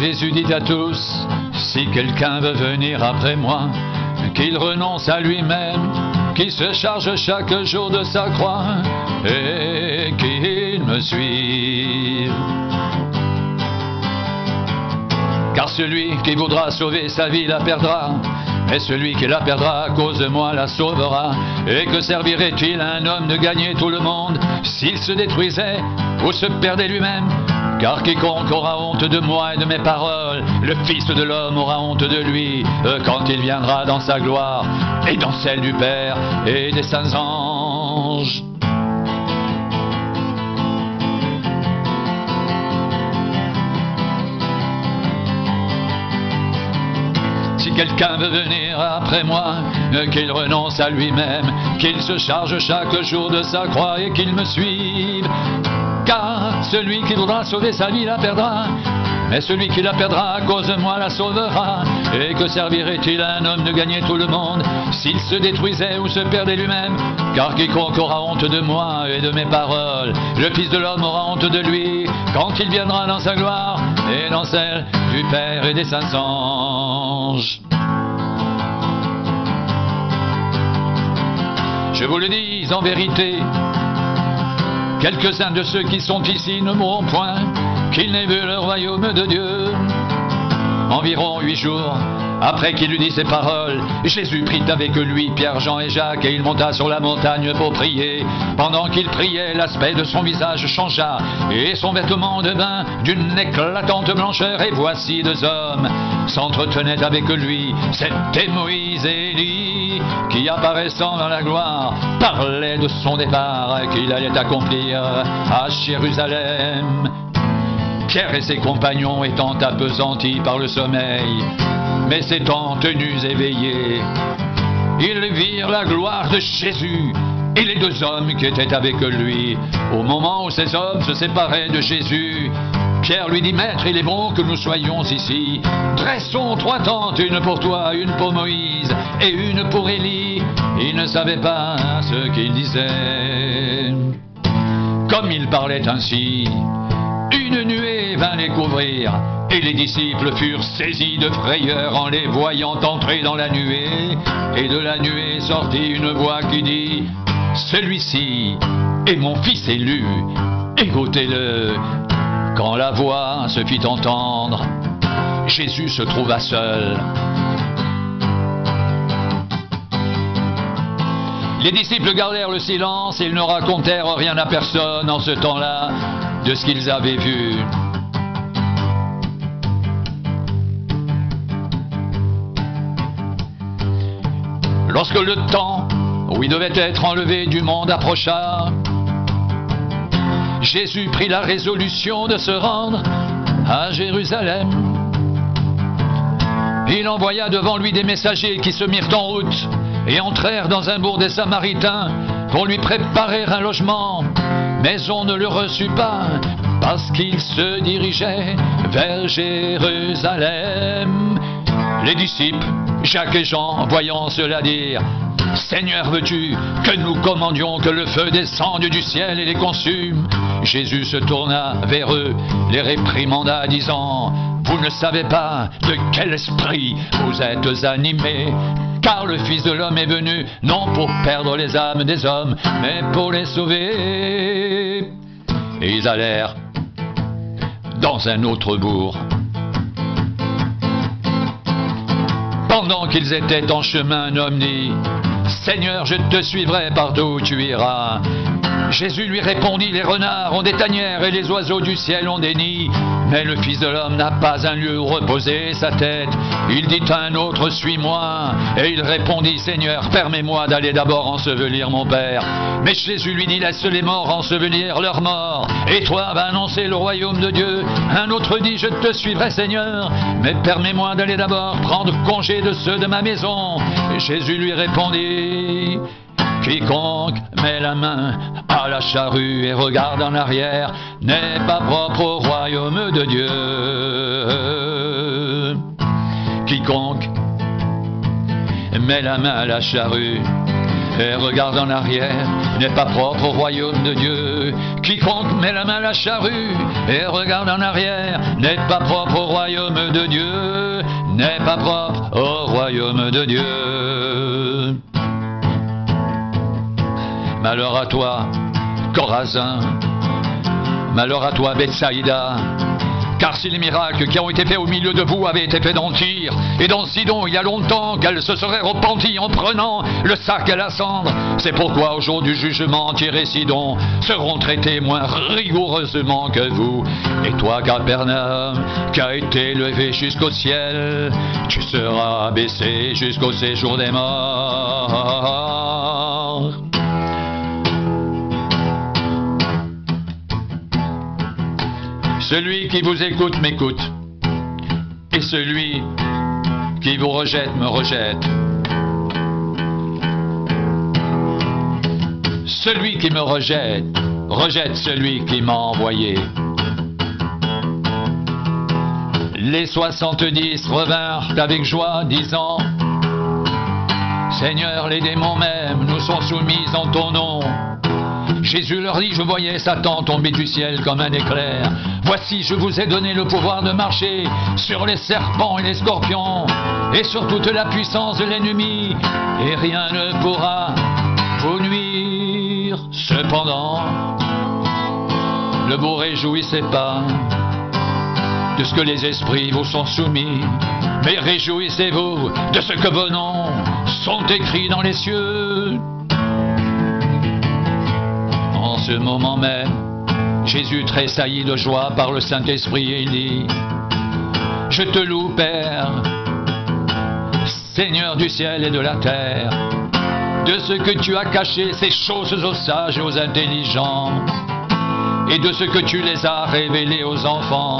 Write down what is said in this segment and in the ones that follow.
Jésus dit à tous, si quelqu'un veut venir après moi, qu'il renonce à lui-même, qu'il se charge chaque jour de sa croix et qu'il me suive. Car celui qui voudra sauver sa vie la perdra, et celui qui la perdra à cause de moi la sauvera. Et que servirait-il à un homme de gagner tout le monde s'il se détruisait ou se perdait lui-même? Car quiconque aura honte de moi et de mes paroles, le Fils de l'homme aura honte de lui quand il viendra dans sa gloire et dans celle du Père et des saints anges. Si quelqu'un veut venir après moi, qu'il renonce à lui-même, qu'il se charge chaque jour de sa croix et qu'il me suive. Car celui qui voudra sauver sa vie la perdra, mais celui qui la perdra à cause de moi la sauvera. Et que servirait-il à un homme de gagner tout le monde s'il se détruisait ou se perdait lui-même? Car quiconque aura honte de moi et de mes paroles, le Fils de l'homme aura honte de lui quand il viendra dans sa gloire et dans celle du Père et des saints anges. Je vous le dis en vérité, quelques-uns de ceux qui sont ici ne mourront point, qu'ils n'aient vu le royaume de Dieu. Environ 8 jours après qu'il eut dit ces paroles, Jésus prit avec lui Pierre, Jean et Jacques, et il monta sur la montagne pour prier. Pendant qu'il priait, l'aspect de son visage changea, et son vêtement devint d'une éclatante blancheur. Et voici 2 hommes s'entretenaient avec lui. C'était Moïse et Élie, qui apparaissant dans la gloire, parlaient de son départ qu'il allait accomplir à Jérusalem. Pierre et ses compagnons étant appesantis par le sommeil, mais s'étant tenus éveillés, ils virent la gloire de Jésus et les 2 hommes qui étaient avec lui. Au moment où ces hommes se séparaient de Jésus, Pierre lui dit, Maître, il est bon que nous soyons ici. Dressons 3 tentes, une pour toi, une pour Moïse et une pour Élie. Il ne savait pas ce qu'il disait. Comme il parlait ainsi, une nuée vint les couvrir, et les disciples furent saisis de frayeur en les voyant entrer dans la nuée. Et de la nuée sortit une voix qui dit, celui-ci est mon fils élu, écoutez-le. Quand la voix se fit entendre, Jésus se trouva seul. Les disciples gardèrent le silence et ils ne racontèrent rien à personne en ce temps-là de ce qu'ils avaient vu. Lorsque le temps où il devait être enlevé du monde approcha, Jésus prit la résolution de se rendre à Jérusalem. Il envoya devant lui des messagers qui se mirent en route et entrèrent dans un bourg des Samaritains pour lui préparer un logement. Mais on ne le reçut pas parce qu'il se dirigeait vers Jérusalem. Les disciples, Jacques et Jean, voyant cela, dirent, Seigneur, veux-tu que nous commandions que le feu descende du ciel et les consume? Jésus se tourna vers eux, les réprimanda, disant, vous ne savez pas de quel esprit vous êtes animés, car le Fils de l'homme est venu, non pour perdre les âmes des hommes, mais pour les sauver. Et ils allèrent dans un autre bourg. Pendant qu'ils étaient en chemin, un homme dit, Seigneur, je te suivrai partout où tu iras. Jésus lui répondit, les renards ont des tanières et les oiseaux du ciel ont des nids, mais le Fils de l'homme n'a pas un lieu où reposer sa tête. Il dit à un autre, suis-moi. Et il répondit, Seigneur, permets-moi d'aller d'abord ensevelir mon Père. Mais Jésus lui dit, laisse les morts ensevelir leurs morts, et toi va annoncer le royaume de Dieu. Un autre dit, je te suivrai, Seigneur, mais permets-moi d'aller d'abord prendre congé de ceux de ma maison. Et Jésus lui répondit, quiconque met la main à la charrue et regarde en arrière n'est pas propre au royaume de Dieu. Quiconque met la main à la charrue et regarde en arrière n'est pas propre au royaume de Dieu. Quiconque met la main à la charrue et regarde en arrière n'est pas propre au royaume de Dieu, n'est pas propre au royaume de Dieu. Malheur à toi, Chorazin, malheur à toi, Bethsaïda, car si les miracles qui ont été faits au milieu de vous avaient été faits dans Tyr et dans Sidon il y a longtemps, qu'elle se serait repentie en prenant le sac à la cendre. C'est pourquoi au jour du jugement, Tyr et Sidon seront traités moins rigoureusement que vous. Et toi, Capernaum, qui a été levé jusqu'au ciel, tu seras abaissé jusqu'au séjour des morts. Celui qui vous écoute m'écoute, et celui qui vous rejette me rejette. Celui qui me rejette, rejette celui qui m'a envoyé. Les 70 revinrent avec joie, disant: Seigneur, les démons même nous sont soumis en ton nom. Jésus leur dit: Je voyais Satan tomber du ciel comme un éclair. Voici, je vous ai donné le pouvoir de marcher sur les serpents et les scorpions, et sur toute la puissance de l'ennemi, et rien ne pourra vous nuire. Cependant, ne vous réjouissez pas de ce que les esprits vous sont soumis, mais réjouissez-vous de ce que vos noms sont écrits dans les cieux. En ce moment même, Jésus tressaillit de joie par le Saint-Esprit et il dit: Je te loue, Père, Seigneur du ciel et de la terre, de ce que tu as caché ces choses aux sages et aux intelligents, et de ce que tu les as révélées aux enfants.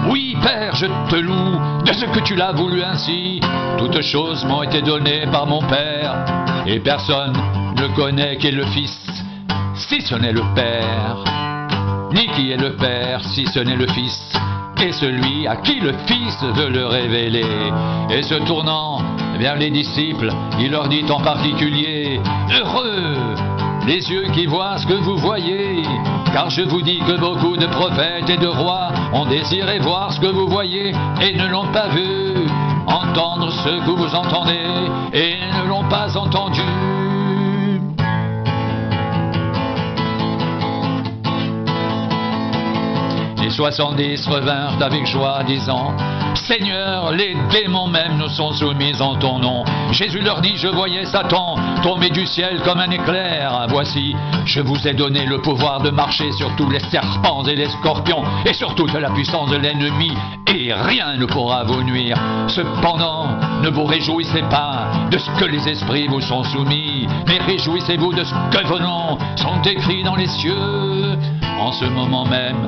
Oui, Père, je te loue de ce que tu l'as voulu ainsi. Toutes choses m'ont été données par mon Père, et personne ne connaît qui est le Fils, si ce n'est le Père, ni qui est le Père, si ce n'est le Fils, et celui à qui le Fils veut le révéler. Et se tournant vers les disciples, il leur dit en particulier: Heureux les yeux qui voient ce que vous voyez, car je vous dis que beaucoup de prophètes et de rois ont désiré voir ce que vous voyez et ne l'ont pas vu, entendre ce que vous entendez et ne l'ont pas entendu. Les 70 revinrent avec joie, disant: Seigneur, les démons même nous sont soumis en ton nom. Jésus leur dit: Je voyais Satan tomber du ciel comme un éclair. Voici, je vous ai donné le pouvoir de marcher sur tous les serpents et les scorpions, et sur toute la puissance de l'ennemi, et rien ne pourra vous nuire. Cependant, ne vous réjouissez pas de ce que les esprits vous sont soumis, mais réjouissez-vous de ce que vos noms sont écrits dans les cieux. En ce moment même,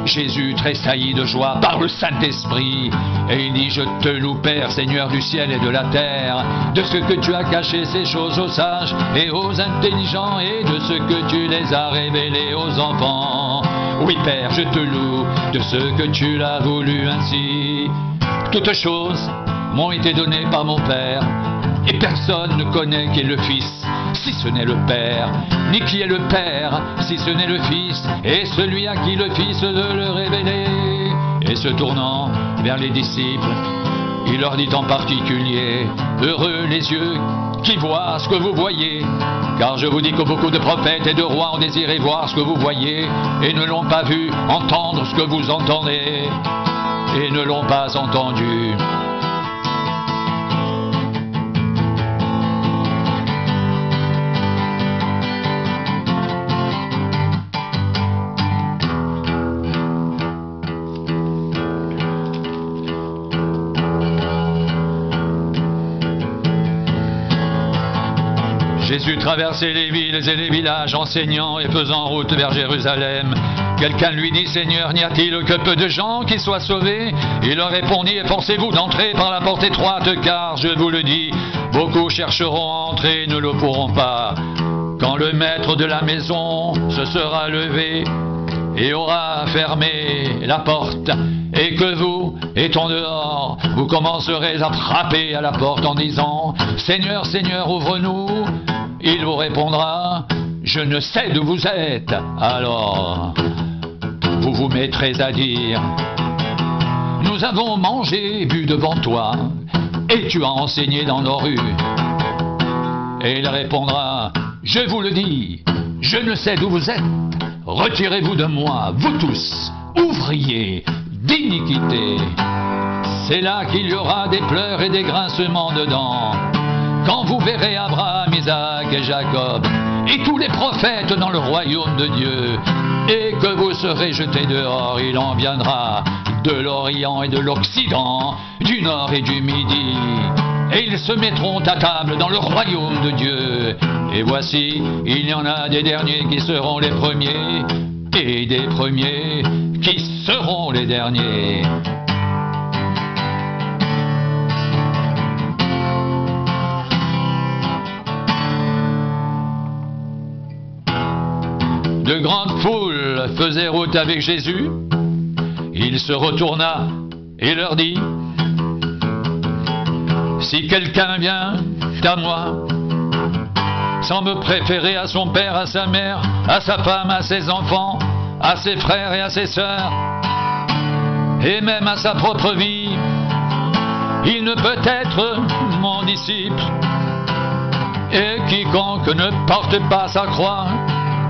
Jésus tressaillit de joie par le Saint-Esprit, et il dit: Je te loue, Père, Seigneur du ciel et de la terre, de ce que tu as caché ces choses aux sages et aux intelligents, et de ce que tu les as révélées aux enfants. Oui, Père, je te loue de ce que tu l'as voulu ainsi. Toutes choses m'ont été données par mon Père, et personne ne connaît qui est le Fils, si ce n'est le Père, ni qui est le Père, si ce n'est le Fils, et celui à qui le Fils veut le révéler. Et se tournant vers les disciples, il leur dit en particulier: Heureux les yeux qui voient ce que vous voyez, car je vous dis que beaucoup de prophètes et de rois ont désiré voir ce que vous voyez, et ne l'ont pas vu, entendre ce que vous entendez, et ne l'ont pas entendu. Jésus traversait les villes et les villages, enseignant et faisant route vers Jérusalem. Quelqu'un lui dit: Seigneur, n'y a-t-il que peu de gens qui soient sauvés? Il leur répondit: Efforcez-vous d'entrer par la porte étroite, car je vous le dis, beaucoup chercheront à entrer et ne le pourront pas. Quand le maître de la maison se sera levé et aura fermé la porte, et que vous, étant dehors, vous commencerez à frapper à la porte en disant « Seigneur, Seigneur, ouvre-nous », il vous répondra « Je ne sais d'où vous êtes ». Alors, vous vous mettrez à dire « Nous avons mangé et bu devant toi, et tu as enseigné dans nos rues ». Et il répondra « Je vous le dis, je ne sais d'où vous êtes. Retirez-vous de moi, vous tous, ouvriers d'iniquité. » C'est là qu'il y aura des pleurs et des grincements de dents, quand vous verrez Abraham, Isaac et Jacob, et tous les prophètes dans le royaume de Dieu, et que vous serez jetés dehors. Il en viendra de l'Orient et de l'Occident, du Nord et du Midi, et ils se mettront à table dans le royaume de Dieu. Et voici, il y en a des derniers qui seront les premiers, et des premiers qui seront les derniers. De grandes foules faisaient route avec Jésus. Il se retourna et leur dit « Si quelqu'un vient à moi, sans me préférer à son père, à sa mère, à sa femme, à ses enfants, à ses frères et à ses sœurs, et même à sa propre vie, il ne peut être mon disciple. Et quiconque ne porte pas sa croix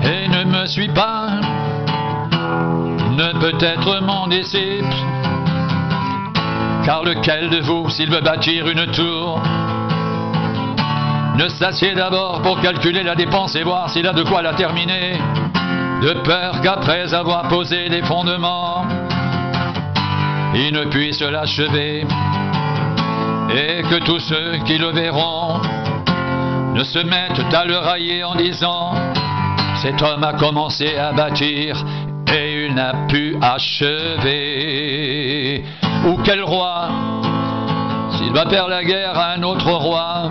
et ne me suit pas, ne peut être mon disciple. Car lequel de vous, s'il veut bâtir une tour, ne s'assied d'abord pour calculer la dépense et voir s'il a de quoi la terminer, de peur qu'après avoir posé les fondements, il ne puisse l'achever, et que tous ceux qui le verront ne se mettent à le railler en disant « Cet homme a commencé à bâtir et il n'a pu achever. » Ou quel roi, s'il va faire la guerre à un autre roi,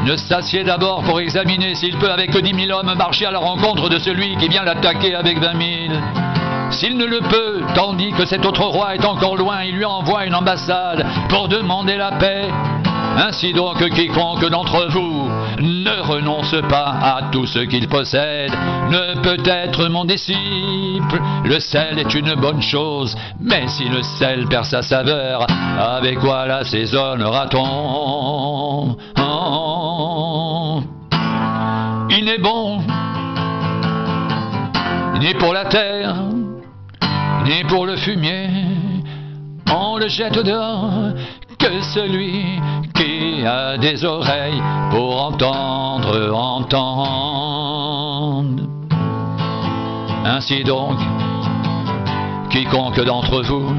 ne s'assied d'abord pour examiner s'il peut avec 10 000 hommes marcher à la rencontre de celui qui vient l'attaquer avec 20 000. S'il ne le peut, tandis que cet autre roi est encore loin, il lui envoie une ambassade pour demander la paix. Ainsi donc, quiconque d'entre vous ne renonce pas à tout ce qu'il possède ne peut être mon disciple. Le sel est une bonne chose, mais si le sel perd sa saveur, avec quoi l'assaisonnera-t-on? Il n'est bon ni pour la terre, ni pour le fumier. On le jette dehors que celui qui a des oreilles pour entendre, entende. Ainsi donc, quiconque d'entre vous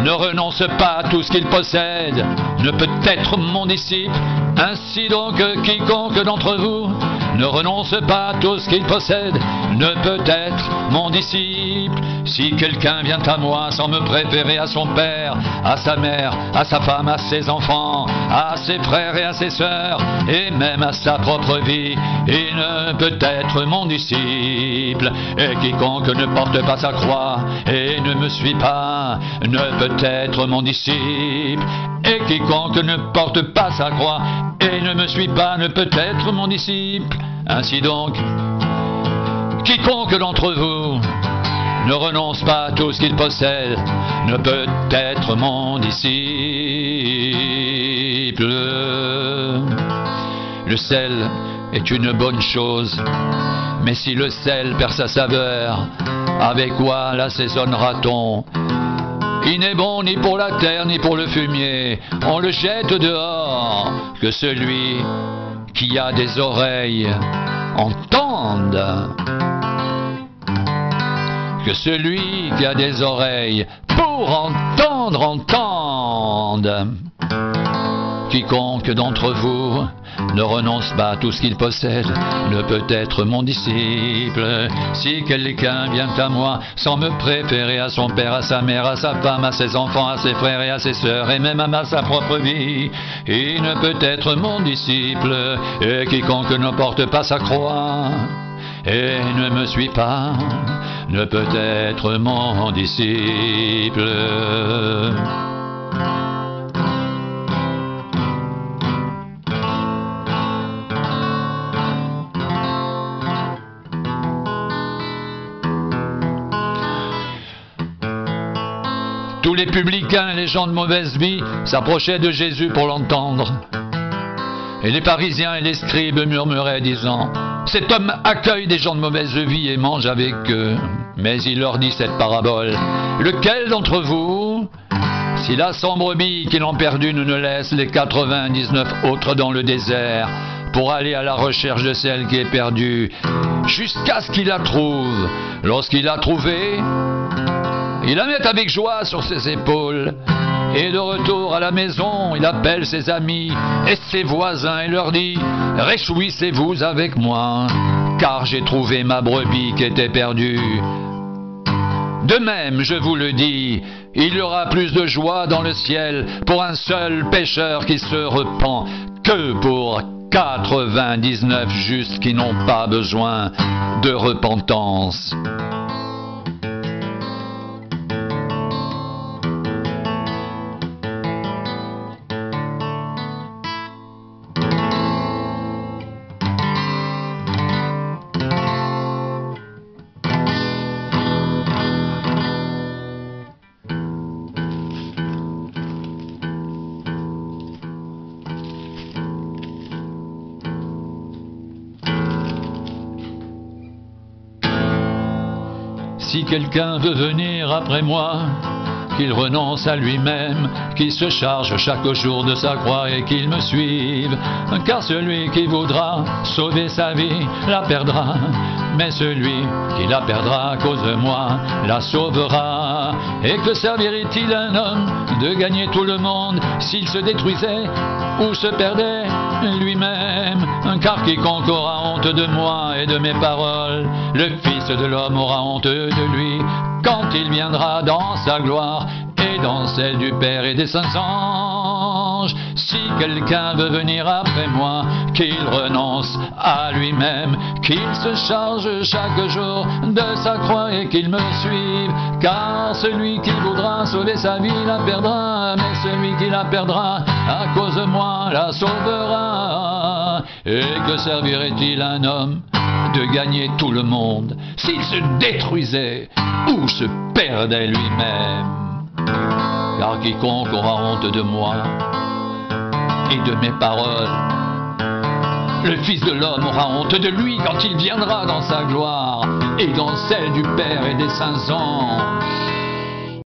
ne renonce pas à tout ce qu'il possède ne peut être mon disciple. Ainsi donc, quiconque d'entre vous ne renonce pas à tout ce qu'il possède ne peut être mon disciple. Si quelqu'un vient à moi sans me préférer à son père, à sa mère, à sa femme, à ses enfants, à ses frères et à ses sœurs, et même à sa propre vie, il ne peut être mon disciple. Et quiconque ne porte pas sa croix et ne me suit pas ne peut être mon disciple. Et quiconque ne porte pas sa croix et ne me suit pas ne peut être mon disciple. Ainsi donc, quiconque d'entre vous ne renonce pas à tout ce qu'il possède ne peut être mon disciple. Le sel est une bonne chose, mais si le sel perd sa saveur, avec quoi l'assaisonnera-t-on? Il n'est bon ni pour la terre ni pour le fumier, on le jette dehors. Que celui qui a des oreilles entende. Que celui qui a des oreilles pour entendre, entende. Quiconque d'entre vous ne renonce pas à tout ce qu'il possède ne peut être mon disciple. Si quelqu'un vient à moi sans me préférer à son père, à sa mère, à sa femme, à ses enfants, à ses frères et à ses sœurs, et même à sa propre vie, il ne peut être mon disciple. Et quiconque ne porte pas sa croix et ne me suit pas ne peut être mon disciple. Tous les publicains et les gens de mauvaise vie s'approchaient de Jésus pour l'entendre. Et les pharisiens et les scribes murmuraient disant: cet homme accueille des gens de mauvaise vie et mange avec eux. Mais il leur dit cette parabole: lequel d'entre vous, si la 100 brebis qu'il en perdu ne laisse les 99 autres dans le désert pour aller à la recherche de celle qui est perdue, jusqu'à ce qu'il la trouve? Lorsqu'il l'a trouvée, il la met avec joie sur ses épaules. Et de retour à la maison, il appelle ses amis et ses voisins et leur dit: réjouissez-vous avec moi, car j'ai trouvé ma brebis qui était perdue. De même, je vous le dis, il y aura plus de joie dans le ciel pour un seul pécheur qui se repent que pour 99 justes qui n'ont pas besoin de repentance. Si quelqu'un veut venir après moi, qu'il renonce à lui-même, qu'il se charge chaque jour de sa croix et qu'il me suive. Car celui qui voudra sauver sa vie la perdra, mais celui qui la perdra à cause de moi la sauvera. Et que servirait-il à un homme de gagner tout le monde s'il se détruisait ou se perdait lui-même? Car quiconque aura honte de moi et de mes paroles, le Fils de l'homme aura honte de lui quand il viendra dans sa gloire et dans celle du Père et des saints anges. Si quelqu'un veut venir après moi, qu'il renonce à lui-même, qu'il se charge chaque jour de sa croix et qu'il me suive. Car celui qui voudra sauver sa vie la perdra, mais celui qui la perdra à cause de moi la sauvera. Et que servirait-il à un homme de gagner tout le monde s'il se détruisait ou se perdait lui-même? Car quiconque aura honte de moi et de mes paroles, le Fils de l'homme aura honte de lui quand il viendra dans sa gloire et dans celle du Père et des saints anges.